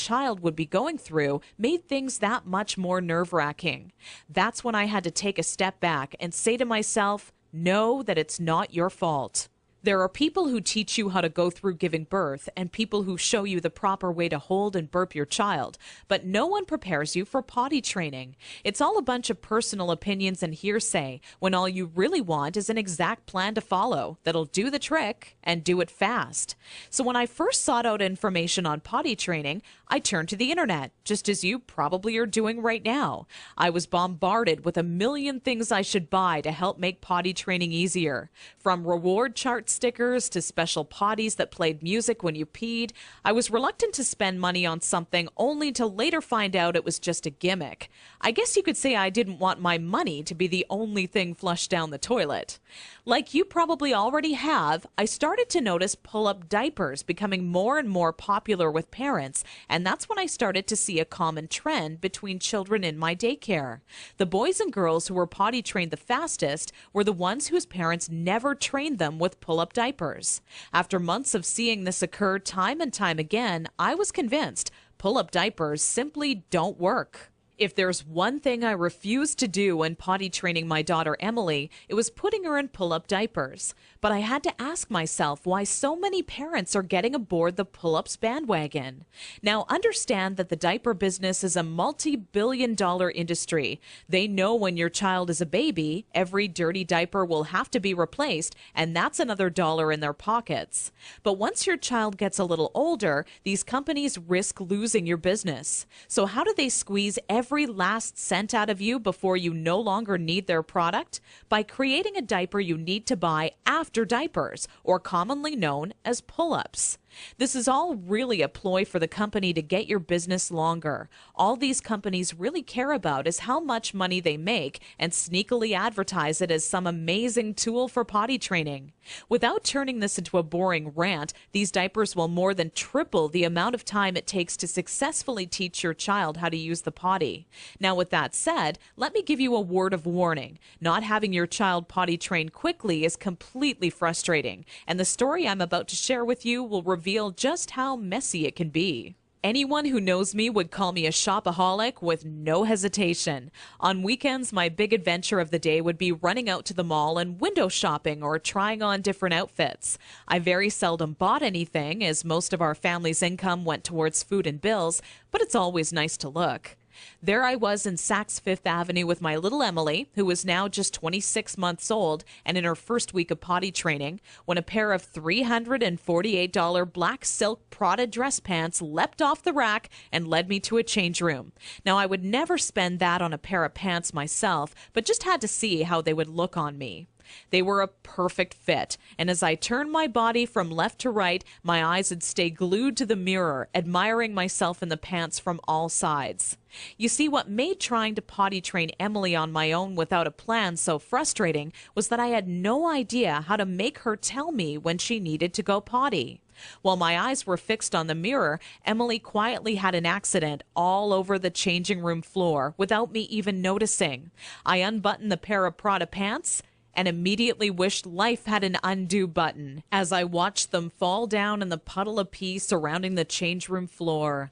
child would be going through made things that much more nerve-wracking. That's when I had to take a step back and say to myself, know that it's not your fault. There are people who teach you how to go through giving birth and people who show you the proper way to hold and burp your child, but no one prepares you for potty training. It's all a bunch of personal opinions and hearsay when all you really want is an exact plan to follow that'll do the trick and do it fast. So when I first sought out information on potty training, I turned to the internet, just as you probably are doing right now. I was bombarded with a million things I should buy to help make potty training easier. From reward chart stickers to special potties that played music when you peed, I was reluctant to spend money on something only to later find out it was just a gimmick. I guess you could say I didn't want my money to be the only thing flushed down the toilet. Like you probably already have, I started to notice pull-up diapers becoming more and more popular with parents, and that's when I started to see a common trend between children in my daycare. The boys and girls who were potty trained the fastest were the ones whose parents never trained them with pull-up diapers. After months of seeing this occur time and time again, I was convinced pull-up diapers simply don't work. If there's one thing I refused to do when potty training my daughter Emily, it was putting her in pull-up diapers. But I had to ask myself why so many parents are getting aboard the pull-ups bandwagon. Now, understand that the diaper business is a multi-billion-dollar industry. They know when your child is a baby, every dirty diaper will have to be replaced, and that's another dollar in their pockets. But once your child gets a little older, these companies risk losing your business. So how do they squeeze every last cent out of you before you no longer need their product? By creating a diaper you need to buy after diapers, or commonly known as pull-ups. This is all really a ploy for the company to get your business longer. All these companies really care about is how much money they make and sneakily advertise it as some amazing tool for potty training. Without turning this into a boring rant, these diapers will more than triple the amount of time it takes to successfully teach your child how to use the potty. Now, with that said, let me give you a word of warning. Not having your child potty trained quickly is completely frustrating, and the story I'm about to share with you will reveal just how messy it can be. Anyone who knows me would call me a shopaholic with no hesitation. On weekends, my big adventure of the day would be running out to the mall and window shopping or trying on different outfits. I very seldom bought anything, as most of our family's income went towards food and bills, but it's always nice to look. There I was in Saks Fifth Avenue with my little Emily, who was now just 26 months old and in her first week of potty training, when a pair of $348 black silk Prada dress pants leapt off the rack and led me to a change room. Now, I would never spend that on a pair of pants myself, but just had to see how they would look on me. They were a perfect fit, and as I turned my body from left to right, my eyes would stay glued to the mirror, admiring myself in the pants from all sides. You see, what made trying to potty train Emily on my own without a plan so frustrating was that I had no idea how to make her tell me when she needed to go potty. While my eyes were fixed on the mirror, Emily quietly had an accident all over the changing room floor without me even noticing. I unbuttoned the pair of Prada pants and immediately wished life had an undo button as I watched them fall down in the puddle of pee surrounding the change room floor.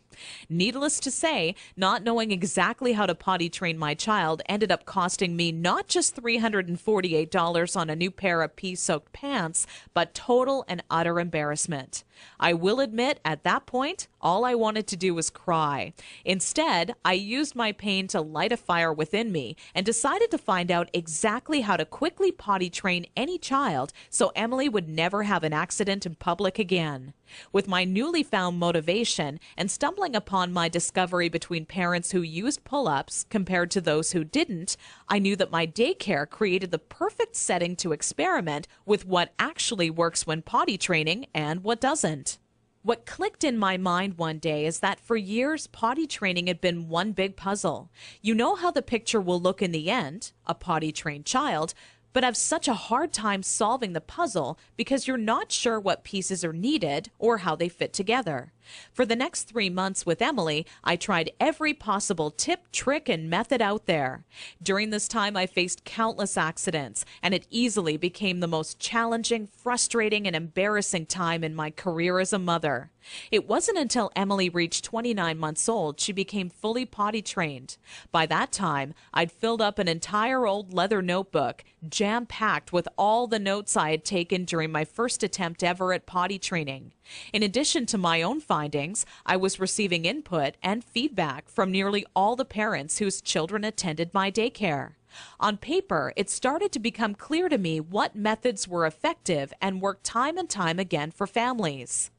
Needless to say, not knowing exactly how to potty train my child ended up costing me not just $348 on a new pair of pee-soaked pants, but total and utter embarrassment. I will admit, at that point, all I wanted to do was cry. Instead, I used my pain to light a fire within me and decided to find out exactly how to quickly potty train any child so Emily would never have an accident in public again. With my newly found motivation and stumbling upon my discovery between parents who used pull-ups compared to those who didn't, I knew that my daycare created the perfect setting to experiment with what actually works when potty training and what doesn't. What clicked in my mind one day is that for years, potty training had been one big puzzle. You know how the picture will look in the end, a potty-trained child, but have such a hard time solving the puzzle because you're not sure what pieces are needed or how they fit together. For the next 3 months with Emily, I tried every possible tip, trick, and method out there. During this time, I faced countless accidents, and it easily became the most challenging, frustrating, and embarrassing time in my career as a mother. It wasn't until Emily reached 29 months old she became fully potty trained. By that time, I'd filled up an entire old leather notebook, jam-packed with all the notes I had taken during my first attempt ever at potty training. In addition to my own findings, I was receiving input and feedback from nearly all the parents whose children attended my daycare. On paper, it started to become clear to me what methods were effective and worked time and time again for families.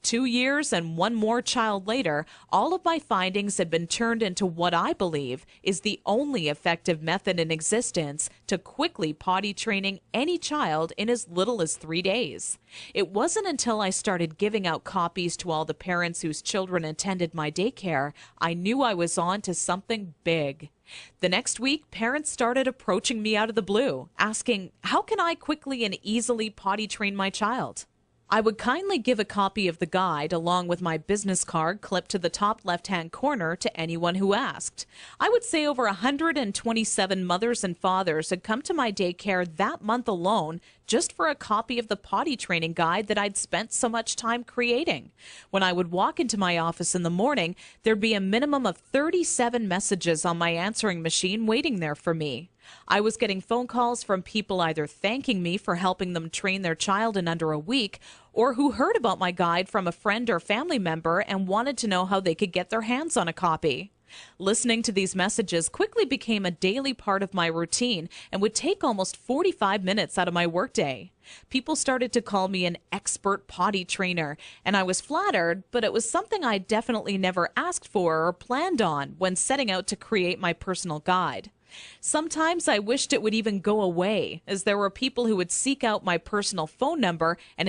2 years and one more child later, all of my findings had been turned into what I believe is the only effective method in existence to quickly potty training any child in as little as 3 days. It wasn't until I started giving out copies to all the parents whose children attended my daycare I knew I was on to something big. The next week, parents started approaching me out of the blue, asking, how can I quickly and easily potty train my child? I would kindly give a copy of the guide along with my business card clipped to the top left-hand corner to anyone who asked. I would say over 127 mothers and fathers had come to my daycare that month alone just for a copy of the potty training guide that I'd spent so much time creating. When I would walk into my office in the morning, there'd be a minimum of 37 messages on my answering machine waiting there for me. I was getting phone calls from people either thanking me for helping them train their child in under a week, or who heard about my guide from a friend or family member and wanted to know how they could get their hands on a copy. Listening to these messages quickly became a daily part of my routine and would take almost 45 minutes out of my workday. People started to call me an expert potty trainer, and I was flattered, but it was something I definitely never asked for or planned on when setting out to create my personal guide. Sometimes I wished it would even go away, as there were people who would seek out my personal phone number and